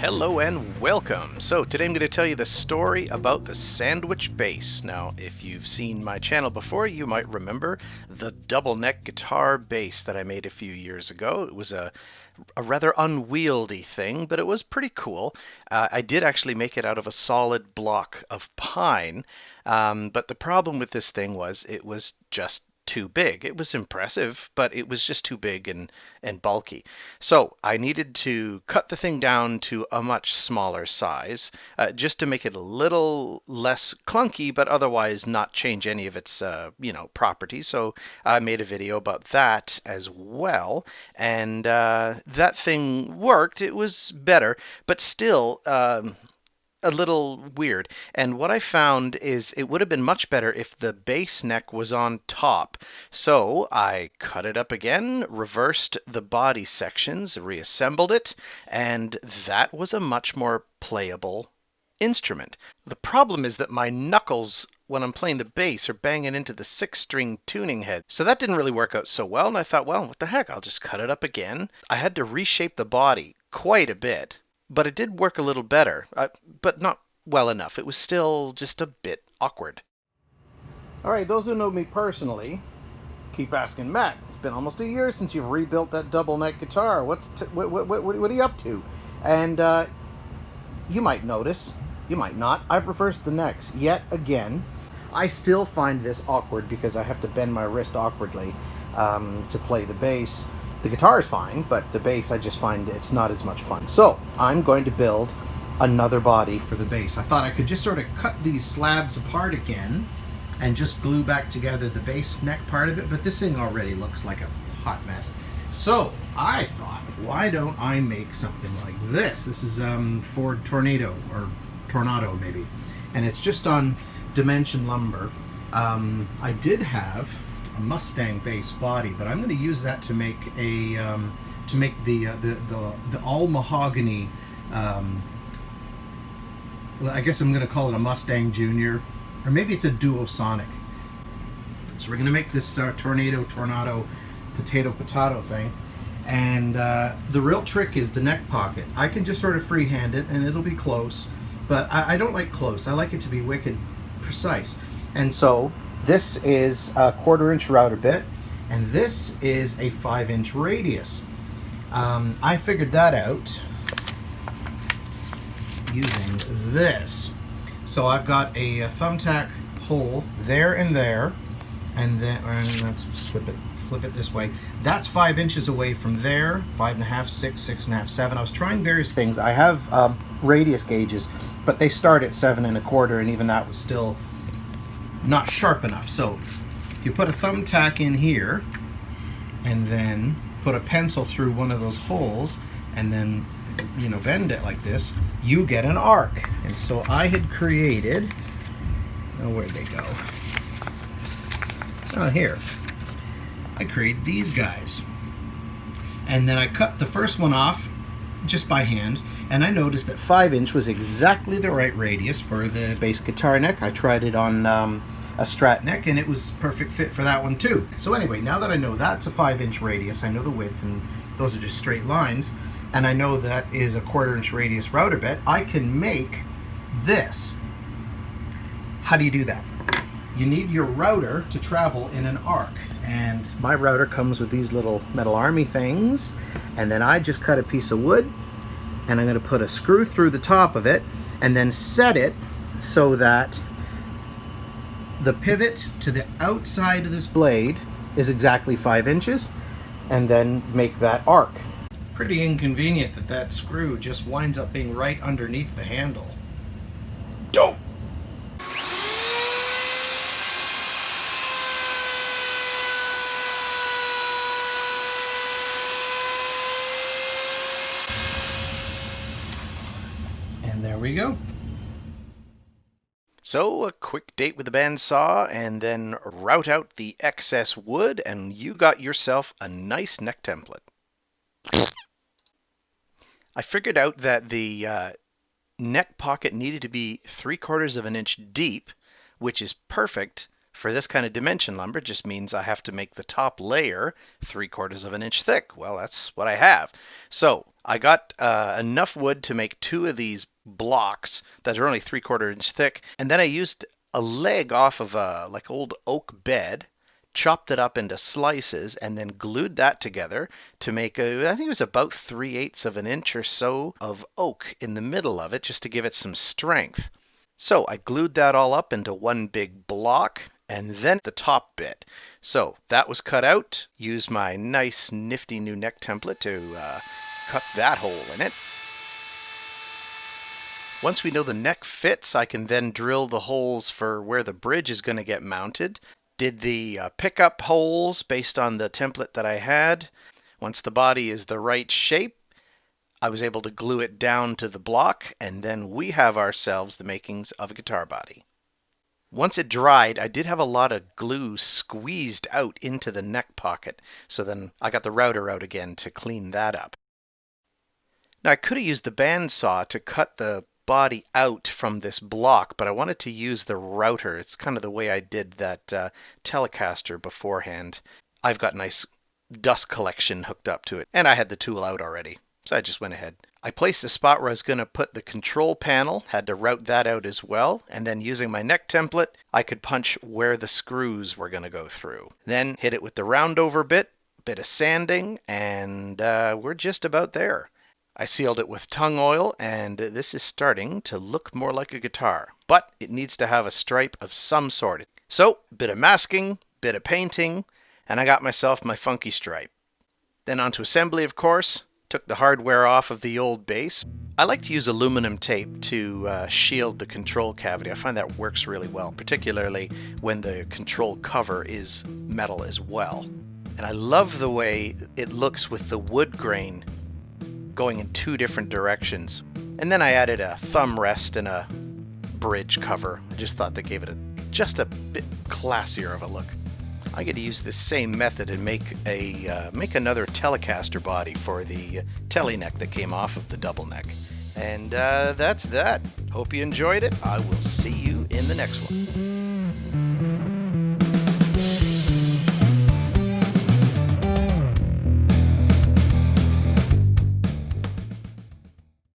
Hello and welcome. So today I'm going to tell you the story about the sandwich bass. Now, if you've seen my channel before, you might remember the double neck guitar bass that I made a few years ago. It was a rather unwieldy thing, but it was pretty cool. I did actually make it out of a solid block of pine, but the problem with this thing was it was just too big. It was impressive, but it was just too big and bulky. So I needed to cut the thing down to a much smaller size, just to make it a little less clunky, but otherwise not change any of its, properties. So I made a video about that as well, and that thing worked. It was better, but still, a little weird. And what I found is it would have been much better if the bass neck was on top. So I cut it up again, reversed the body sections, reassembled it, and that was a much more playable instrument. The problem is that my knuckles when I'm playing the bass are banging into the 6-string tuning head. So that didn't really work out so well, and I thought, well, what the heck, I'll just cut it up again. I had to reshape the body quite a bit. But it did work a little better, but not well enough. It was still just a bit awkward. All right, those who know me personally keep asking, Matt, it's been almost a year since you've rebuilt that double neck guitar. What are you up to? And you might notice, you might not, I've reversed the necks yet again. I still find this awkward because I have to bend my wrist awkwardly to play the bass. The guitar is fine, but the bass I just find it's not as much fun. So I'm going to build another body for the bass. I thought I could just sort of cut these slabs apart again and just glue back together the bass neck part of it, but this thing already looks like a hot mess. So I thought, why don't I make something like this? This is Ford Tornado, or Tornado maybe, and it's just on Dimension Lumber. I did have Mustang base body, but I'm going to use that to make a the all mahogany. I guess I'm going to call it a Mustang Junior, or maybe it's a Duosonic. So we're going to make this Tornado potato thing, and the real trick is the neck pocket. I can just sort of freehand it, and it'll be close, but I don't like close. I like it to be wicked precise, and so. This is a 1/4-inch router bit, and this is a 5-inch radius. I figured that out using this. So I've got a thumbtack hole there and there, and then let's flip it this way. That's 5 inches away from there. 5.5, 6, 6.5, 7. I was trying various things. I have radius gauges, but they start at 7 1/4, and even that was still not sharp enough. So you put a thumbtack in here and then put a pencil through one of those holes and then bend it like this, you get an arc. And so I had created, where'd they go? Here. I created these guys, and then I cut the first one off just by hand, and I noticed that 5-inch was exactly the right radius for the bass guitar neck. I tried it on a Strat neck, and it was perfect fit for that one too. So anyway, now that I know that's a 5-inch radius, I know the width, and those are just straight lines, and I know that is a 1/4-inch radius router bit, I can make this. How do you do that? You need your router to travel in an arc, and my router comes with these little metal army things, and then I just cut a piece of wood, and I'm going to put a screw through the top of it and then set it so that the pivot to the outside of this blade is exactly 5 inches, and then make that arc. Pretty inconvenient that that screw just winds up being right underneath the handle. Dope! And there we go. So a quick date with the bandsaw, and then route out the excess wood, and you got yourself a nice neck template. I figured out that the neck pocket needed to be 3/4 of an inch deep, which is perfect for this kind of dimension lumber, it just means I have to make the top layer 3/4 of an inch thick. Well, that's what I have. So I got enough wood to make 2 of these blocks that are only 3/4 inch thick, and then I used a leg off of a like old oak bed, chopped it up into slices, and then glued that together to make I think it was about 3/8 of an inch or so of oak in the middle of it, just to give it some strength. So I glued that all up into one big block, and then the top bit. So that was cut out. Used my nice nifty new neck template to cut that hole in it. Once we know the neck fits, I can then drill the holes for where the bridge is going to get mounted. Did the pickup holes based on the template that I had. Once the body is the right shape, I was able to glue it down to the block, and then we have ourselves the makings of a guitar body. Once it dried, I did have a lot of glue squeezed out into the neck pocket, so then I got the router out again to clean that up. Now I could have used the bandsaw to cut the body out from this block, but I wanted to use the router. It's kind of the way I did that Telecaster beforehand. I've got nice dust collection hooked up to it, and I had the tool out already, so I just went ahead. I placed the spot where I was going to put the control panel, had to route that out as well, and then using my neck template, I could punch where the screws were going to go through. Then hit it with the roundover bit of sanding, and we're just about there. I sealed it with tung oil, and this is starting to look more like a guitar, but it needs to have a stripe of some sort. So, bit of masking, bit of painting, and I got myself my funky stripe. Then onto assembly, of course. Took the hardware off of the old bass. I like to use aluminum tape to shield the control cavity. I find that works really well, particularly when the control cover is metal as well. And I love the way it looks with the wood grain going in 2 different directions. And then I added a thumb rest and a bridge cover. I just thought that gave it just a bit classier of a look. I get to use this same method and make another Telecaster body for the tele neck that came off of the double neck. And that's that. Hope you enjoyed it. I will see you in the next one.